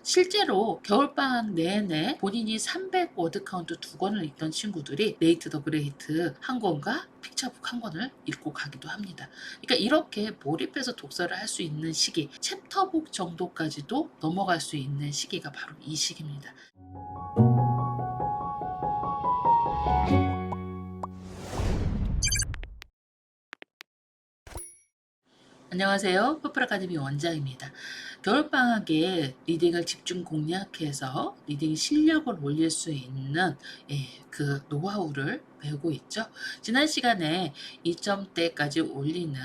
실제로 겨울방학 내내 본인이 300 워드 카운트 2권을 읽던 친구들이 네이트 더 그레이트 한 권과 픽처북 한 권을 읽고 가기도 합니다. 그러니까 이렇게 몰입해서 독서를 할 수 있는 시기, 챕터북 정도까지도 넘어갈 수 있는 시기가 바로 이 시기입니다. 안녕하세요. 퍼플 아카데미 원장입니다. 겨울방학에 리딩을 집중 공략해서 리딩 실력을 올릴 수 있는 그 노하우를 배우고 있죠. 지난 시간에 2점대까지 올리는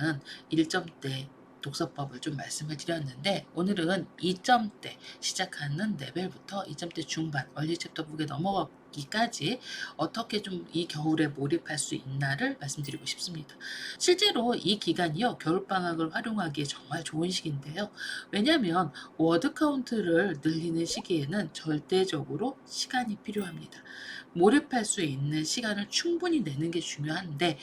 1점대 독서법을 좀 말씀을 드렸는데, 오늘은 2점대 시작하는 레벨부터 2점대 중반 얼리 챕터북에 넘어가기까지 어떻게 좀 이 겨울에 몰입할 수 있나를 말씀드리고 싶습니다. 실제로 이 기간이요, 겨울방학을 활용하기에 정말 좋은 시기인데요. 왜냐하면 워드 카운트를 늘리는 시기에는 절대적으로 시간이 필요합니다. 몰입할 수 있는 시간을 충분히 내는 게 중요한데,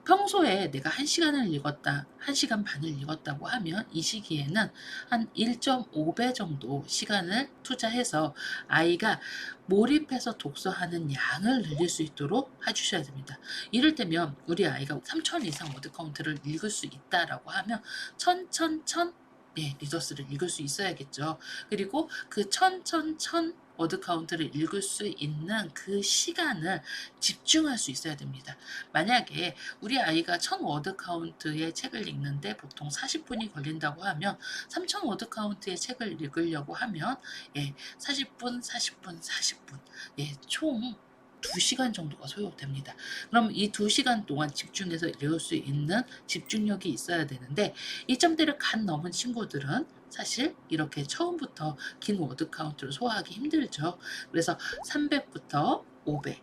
평소에 내가 1시간을 읽었다, 1시간 반을 읽었다고 하면 이 시기에는 한 1.5배 정도 시간을 투자해서 아이가 몰입해서 독서하는 양을 늘릴 수 있도록 해주셔야 됩니다. 이를테면 우리 아이가 3,000 이상 워드 카운트를 읽을 수 있다라고 하면 1,000 리더스를 읽을 수 있어야겠죠. 그리고 그 1,000 워드 카운트를 읽을 수 있는 그 시간을 집중할 수 있어야 됩니다. 만약에 우리 아이가 1,000 워드 카운트의 책을 읽는데 보통 40분이 걸린다고 하면 3,000 워드 카운트의 책을 읽으려고 하면 40분, 총 2시간 정도가 소요됩니다. 그럼 이 2시간 동안 집중해서 읽을 수 있는 집중력이 있어야 되는데, 2점대를 간 넘은 친구들은 사실 이렇게 처음부터 긴 워드 카운트를 소화하기 힘들죠. 그래서 300부터 500,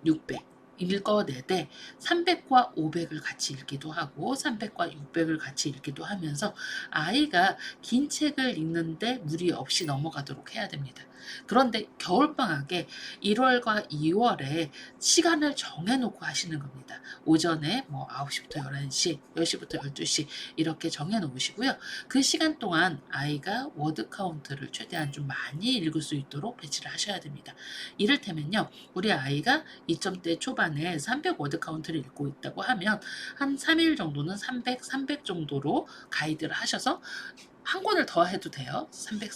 600 읽어내되 300과 500을 같이 읽기도 하고 300과 600을 같이 읽기도 하면서 아이가 긴 책을 읽는데 무리 없이 넘어가도록 해야 됩니다. 그런데 겨울방학에 1월과 2월에 시간을 정해놓고 하시는 겁니다. 오전에 9시부터 11시, 10시부터 12시 이렇게 정해놓으시고요. 그 시간 동안 아이가 워드 카운트를 최대한 좀 많이 읽을 수 있도록 배치를 하셔야 됩니다. 이를테면요, 우리 아이가 2점대 초반에 300 워드 카운트를 읽고 있다고 하면 한 3일 정도는 300 정도로 가이드를 하셔서 한 권을 더 해도 돼요. 300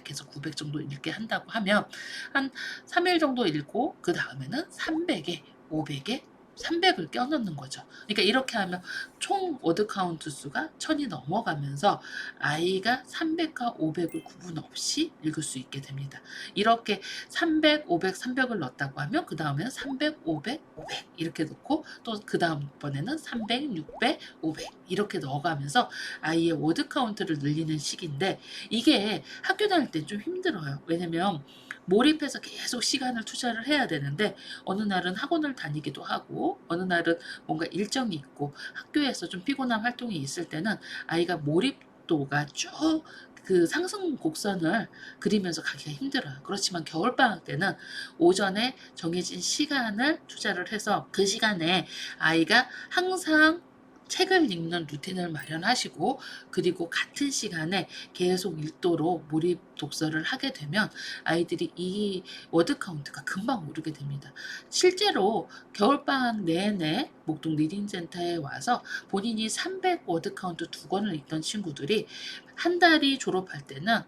해서 900 정도 읽게 한다고 하면 한 3일 정도 읽고 그 다음에는 300에 500에 300을 껴넣는 거죠. 그러니까 이렇게 하면 총 워드 카운트 수가 1,000이 넘어가면서 아이가 300과 500을 구분 없이 읽을 수 있게 됩니다. 이렇게 300, 500, 300을 넣었다고 하면 그 다음에는 300, 500, 500 이렇게 넣고 또 그 다음번에는 300, 600, 500 이렇게 넣어가면서 아이의 워드 카운트를 늘리는 시기인데, 이게 학교 다닐 때 좀 힘들어요. 왜냐면 몰입해서 계속 시간을 투자를 해야 되는데, 어느 날은 학원을 다니기도 하고 어느 날은 뭔가 일정이 있고 학교에서 좀 피곤한 활동이 있을 때는 아이가 몰입도가 쭉 그 상승 곡선을 그리면서 가기가 힘들어요. 그렇지만 겨울방학 때는 오전에 정해진 시간을 투자를 해서 그 시간에 아이가 항상 책을 읽는 루틴을 마련하시고, 그리고 같은 시간에 계속 읽도록 몰입 독서를 하게 되면 아이들이 이 워드 카운트가 금방 오르게 됩니다. 실제로 겨울방학 내내 목동 리딩센터에 와서 본인이 300 워드 카운트 2권을 읽던 친구들이 한 달이 졸업할 때는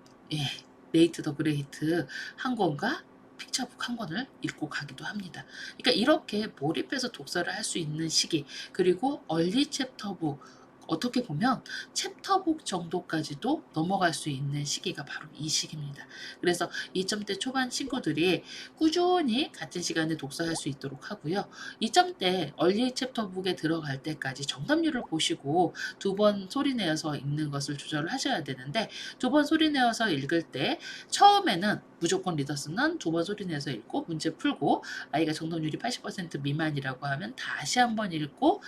네이트 더 그레이트 한 권과 픽처북 한 권을 읽고 가기도 합니다. 그러니까 이렇게 몰입해서 독서를 할 수 있는 시기, 그리고 얼리 챕터북, 어떻게 보면 챕터북 정도까지도 넘어갈 수 있는 시기가 바로 이 시기입니다. 그래서 2점대 초반 친구들이 꾸준히 같은 시간에 독서할 수 있도록 하고요. 2점대 얼리 챕터북에 들어갈 때까지 정답률을 보시고 2번 소리내어서 읽는 것을 조절을 하셔야 되는데, 2번 소리내어서 읽을 때 처음에는 무조건 리더스는 2번 소리내서 읽고 문제 풀고, 아이가 정답률이 80% 미만이라고 하면 다시 한번 읽고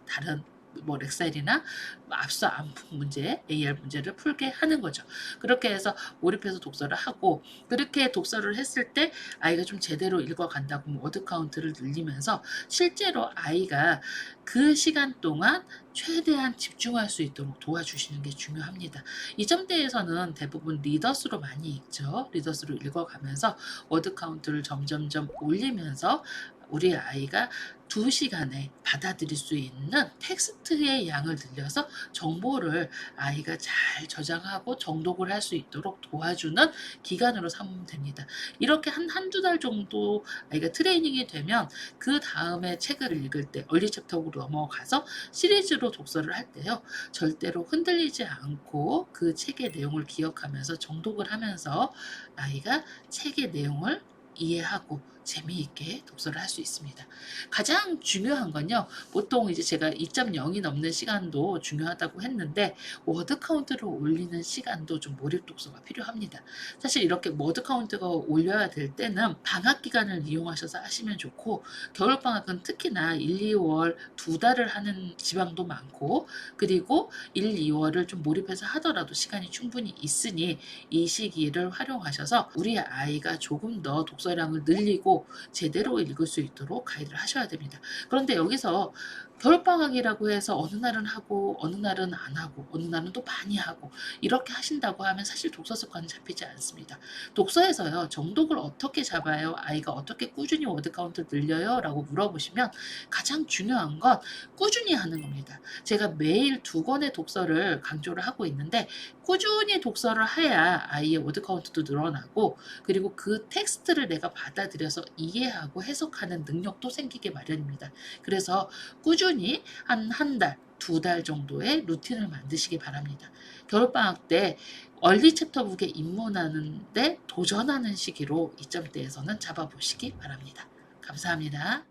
다른 뭐 렉셀이나 앞서 안푼 문제, AR 문제를 풀게 하는 거죠. 그렇게 해서 몰입해서 독서를 하고, 그렇게 독서를 했을 때 아이가 좀 제대로 읽어간다고 워드 카운트를 늘리면서 실제로 아이가 그 시간 동안 최대한 집중할 수 있도록 도와주시는 게 중요합니다. 이 점대에서는 대부분 리더스로 많이 읽죠. 리더스로 읽어가면서 워드 카운트를 점점점 올리면서 우리 아이가 2시간에 받아들일 수 있는 텍스트의 양을 늘려서 정보를 아이가 잘 저장하고 정독을 할 수 있도록 도와주는 기간으로 삼으면 됩니다. 이렇게 한두 달 정도 아이가 트레이닝이 되면 그 다음에 책을 읽을 때 얼리 챕터로 넘어가서 시리즈로 독서를 할 때요. 절대로 흔들리지 않고 그 책의 내용을 기억하면서 정독을 하면서 아이가 책의 내용을 이해하고 재미있게 독서를 할 수 있습니다. 가장 중요한 건요. 보통 이제 제가 2.0이 넘는 시간도 중요하다고 했는데 워드 카운트를 올리는 시간도 좀 몰입 독서가 필요합니다. 사실 이렇게 워드 카운트가 올려야 될 때는 방학 기간을 이용하셔서 하시면 좋고, 겨울 방학은 특히나 1, 2월 2달을 하는 지방도 많고, 그리고 1, 2월을 좀 몰입해서 하더라도 시간이 충분히 있으니 이 시기를 활용하셔서 우리 아이가 조금 더 독서량을 늘리고 제대로 읽을 수 있도록 가이드를 하셔야 됩니다. 그런데 여기서 겨울방학이라고 해서 어느 날은 하고 어느 날은 안 하고 어느 날은 또 많이 하고 이렇게 하신다고 하면 사실 독서 습관은 잡히지 않습니다. 독서에서요, 정독을 어떻게 잡아요? 아이가 어떻게 꾸준히 워드 카운트를 늘려요? 라고 물어보시면 가장 중요한 건 꾸준히 하는 겁니다. 제가 매일 2권의 독서를 강조를 하고 있는데 꾸준히 독서를 해야 아이의 워드 카운트도 늘어나고, 그리고 그 텍스트를 내가 받아들여서 이해하고 해석하는 능력도 생기게 마련입니다. 그래서 꾸준히 한 달, 2달 정도의 루틴을 만드시기 바랍니다. 겨울방학 때 얼리 챕터북에 입문하는데 도전하는 시기로 이점대에서는 잡아보시기 바랍니다. 감사합니다.